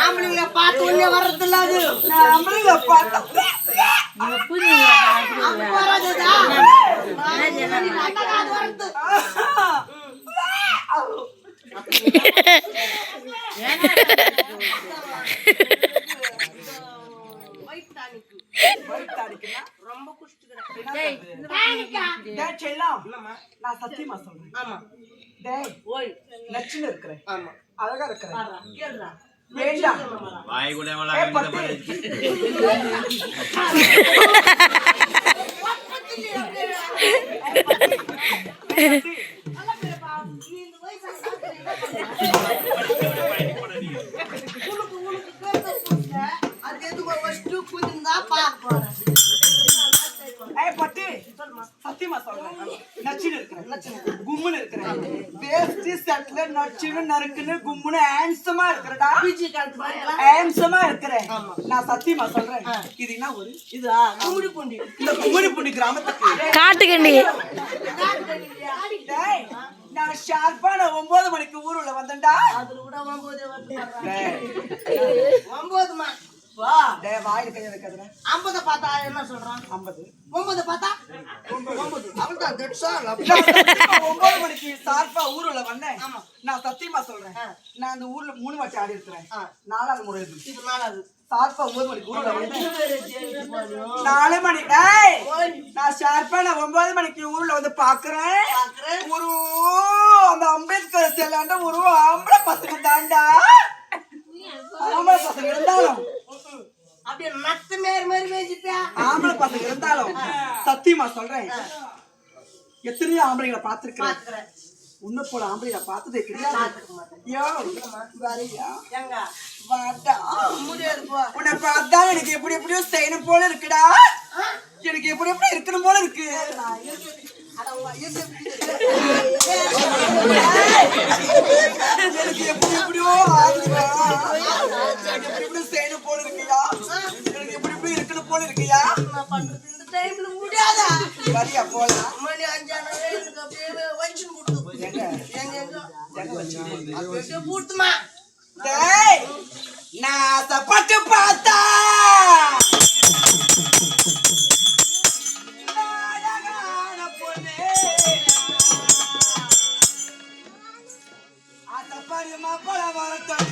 ஆம்பளைங்களை பார்த்து ஒண்ணே வர்றதில்ல அது. ஆம்பளைங்களை பார்த்தா ரொம்ப குஷ்டு நான் சத்தியமா சொல்றேன். ஆமா டேய் ஓய் நச்சுன்னு இருக்கிறேன். ஆமா அழகா இருக்கிறேன். கேளுடா வேண்டாம் வாய் கூட வள சத்தியமா சொல்றேன். நச்சுன்னு இருக்கிறேன், கும்முன்னு இருக்கிறேன், வேஷ்டி சட்ல நச்சுன்னு நறுக்குன்னு கும்முன்னு ஹேண்ட்ஸமா இருக்கிறடா. ஹேண்ட்ஸமா இருக்கிறேன். நான் சத்தியமா சொல்றேன். இது என்ன ஒரு இதா கும்முடி பூண்டி, இந்த கும்முடி பூண்டி கிராமத்துக்கு காட்டுக்கண்டி. நான் ஷார்ப்பா 9 மணிக்கு ஊருல வந்தேன்டா. அதுல கூட 9 வா டே வாயில கைய வைக்காதடா. 50 பார்த்தா என்ன சொல்றான்? 50 9 பார்த்தா 9 அவள்தான் தட்ஸ் ஆல். 9 மணிக்கு ஷார்ப்பா ஊருல வந்தேன். நான் சத்தியமா சொல்றேன். நான் அந்த ஊர்ல 3 வாட்டி ஆடி இருக்கிறேன். 4வது முறை இது 4வது. ஷார்ப்பா 9 மணிக்கு ஊருல வந்தேன். 4 மணி டேய் நான் ஷார்ப்பா 9 மணிக்கு ஊருல வந்து பாக்குறேன். ஒரு அந்த அம்பேத்கர் செல்லாண்ட ஒரு ஆம்பளை பசங்க தாண்டா. ஆம்பளை பசங்க இருந்தாலும் அப்படியே நத்து மேர் மாதிரி மேய்ச்சிட்டா. ஆம்பளை பசங்க இருந்தாலும் சத்தியமா சொல்றேன். எத்தனையோ ஆம்பளைங்களை பாத்துருக்கேன். உன்ன போல ஆம்பளைங்களை பார்த்ததே கிடையாது. உன்னை பார்த்தா எனக்கு எப்படி எப்படியோ செய்யணும் போல இருக்குடா. எனக்கு எப்படி எப்படி இருக்கணும் போல இருக்கு. எனக்கு எப்படி எப்படியோ ஆகுதுடா. எப்படி எப்படி செய்யணும் போல இருக்கியா. எனக்கு எப்படி எப்படி இருக்கணும் போல இருக்கியா. இந்த டைம்ல முடியாதா? வரியா போலாம். மணி 5 ஆனவே எனக்கு அப்படியே வஞ்சின் போடுது. எங்க வச்சு போடுமா? டேய் நான் தப்பட்டு பார்த்தா பரிமா பல வரட்டும்